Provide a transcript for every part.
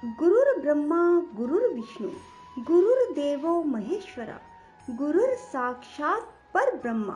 गुरुर्ब्रह्मा गुरुर्विष्णु गुरुर्देवो महेश्वरा गुरुर साक्षात परब्रह्मा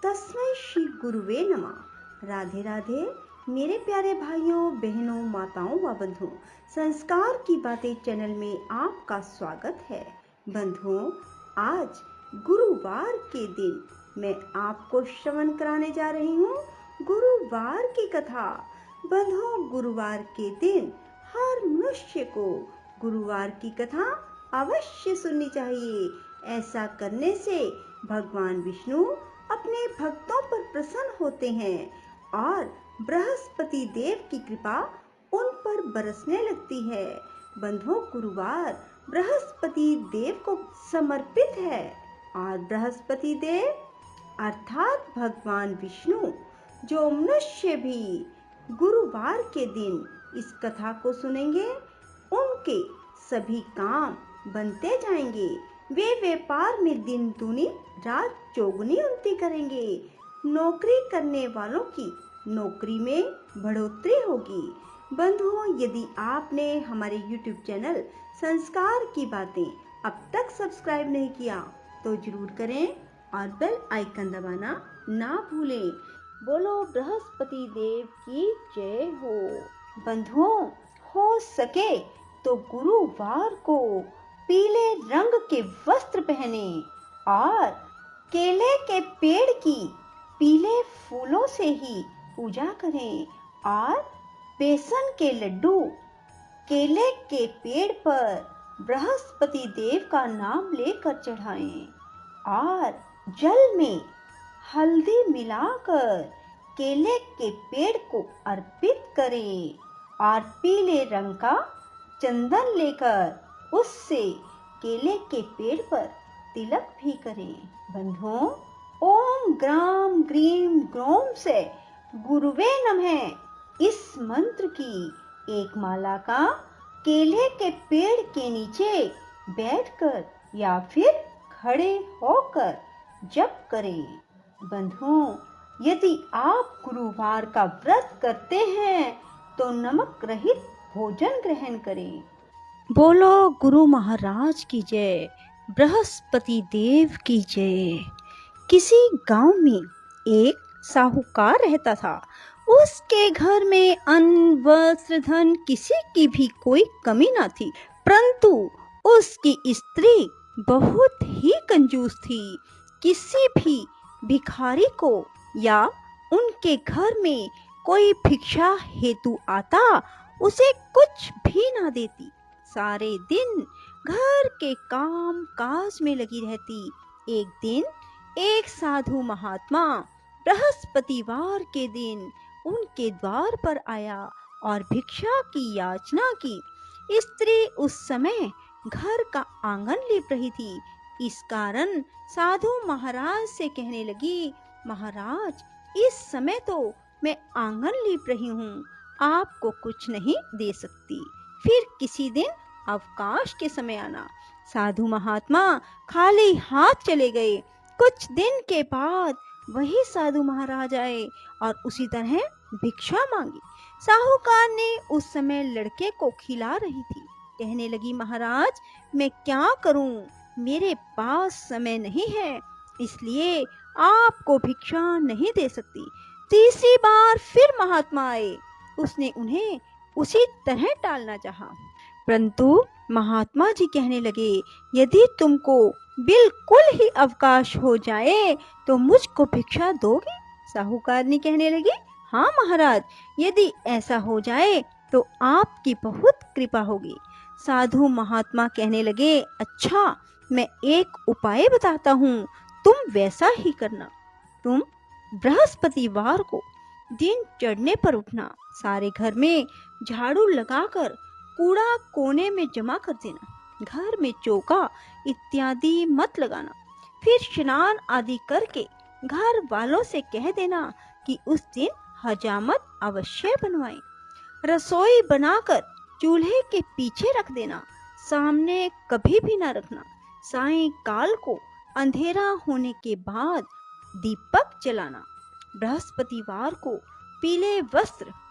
तस्मै श्री गुरुवे नमः। राधे राधे मेरे प्यारे भाइयों बहनों माताओं व बंधुओं, संस्कार की बातें चैनल में आपका स्वागत है। बंधुओं, आज गुरुवार के दिन मैं आपको श्रवण कराने जा रही हूँ गुरुवार की कथा। बंधुओं, गुरुवार के दिन हर मनुष्य को गुरुवार की कथा अवश्य सुननी चाहिए। ऐसा करने से भगवान विष्णु अपने भक्तों पर प्रसन्न होते हैं और बृहस्पति देव की कृपा उन पर बरसने लगती है। बंधुओं, गुरुवार बृहस्पति देव को समर्पित है और बृहस्पति देव अर्थात भगवान विष्णु जो मनुष्य भी गुरुवार के दिन इस कथा को सुनेंगे उनके सभी काम बनते जाएंगे। वे व्यापार में दिन दूनी रात चौगुनी उन्नति करेंगे। नौकरी करने वालों की नौकरी में बढ़ोतरी होगी। बंधुओं, यदि आपने हमारे YouTube चैनल संस्कार की बातें अब तक सब्सक्राइब नहीं किया तो जरूर करें और बेल आइकन दबाना ना भूलें। बोलो बृहस्पति देव की जय हो। बंधुओं, हो सके तो गुरुवार को पीले रंग के वस्त्र पहने और केले के पेड़ की पीले फूलों से ही पूजा करें और बेसन के लड्डू केले के पेड़ पर बृहस्पति देव का नाम लेकर चढ़ाएं और जल में हल्दी मिलाकर केले के पेड़ को अर्पित करें और पीले रंग का चंदन लेकर उससे केले के पेड़ पर तिलक भी करें। बंधुओं, ओम ग्राम ग्रीम ग्रोम से गुरुवे नमः इस मंत्र की एक माला का केले के पेड़ के नीचे बैठकर या फिर खड़े होकर जप करें। बंधुओं, यदि आप गुरुवार का व्रत करते हैं तो नमक रहित भोजन ग्रहण करें। बोलो गुरु महाराज की जय, बृहस्पति देव की जय। किसी गांव में एक साहूकार रहता था। उसके घर में अन्न वस्त्र धन किसी की भी कोई कमी ना थी, परंतु उसकी स्त्री बहुत ही कंजूस थी। किसी भी भिखारी को या उनके घर में कोई भिक्षा हेतु आता उसे कुछ भी ना देती। सारे दिन घर के काम काज में लगी रहती। एक दिन एक साधु महात्मा बृहस्पतिवार के दिन उनके द्वार पर आया और भिक्षा की याचना की। स्त्री उस समय घर का आंगन लीप रही थी। इस कारण साधु महाराज से कहने लगी, महाराज, इस समय तो मैं आंगन लीप रही हूँ, आपको कुछ नहीं दे सकती, फिर किसी दिन अवकाश के समय आना। साधु महात्मा खाली हाथ चले गए। कुछ दिन के बाद वही साधु महाराज आए और उसी तरह भिक्षा मांगी। साहूकार ने उस समय लड़के को खिला रही थी। कहने लगी, महाराज, मैं क्या करूं, मेरे पास समय नहीं है, इसलिए आपको भिक्षा नहीं दे सकती। तीसरी बार फिर महात्मा आए। उसने उन्हें उसी तरह टालना चाहा, परंतु महात्मा जी कहने लगे, यदि तुमको बिल्कुल ही अवकाश हो जाए तो मुझको भिक्षा दोगे? साहूकार ने कहने लगे, हाँ महाराज, यदि ऐसा हो जाए तो आपकी बहुत कृपा होगी। साधु महात्मा कहने लगे, अच्छा, मैं एक उपाय बताता हूँ, तुम वैसा ही करना। तुम बृहस्पतिवार को दिन चढ़ने पर उठना, सारे घर में झाड़ू लगाकर कूड़ा कोने में जमा कर देना, घर में चौका इत्यादि मत लगाना। फिर स्नान आदि करके घर वालों से कह देना कि उस दिन हजामत अवश्य बनवाएं। रसोई बनाकर चूल्हे के पीछे रख देना, सामने कभी भी ना रखना। सायंकाल को अंधेरा होने के बाद दीपक जलाना। बृहस्पतिवार को पीले वस्त्र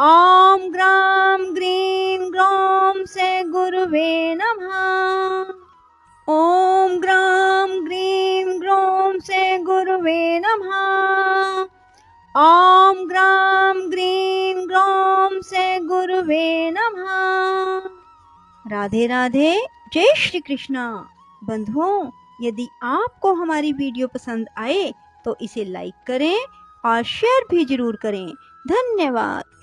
ओम ग्राम ग्रीं ग्रौं से गुरुवे नमः। ओम ग्राम ग्रीं ग्रौं से गुरुवे नमः। ओम ग्राम ग्रीं ग्रौं से गुरुवे नमः। राधे राधे, जय श्री कृष्णा। बंधुओं, यदि आपको हमारी वीडियो पसंद आए तो इसे लाइक करें और शेयर भी जरूर करें। धन्यवाद।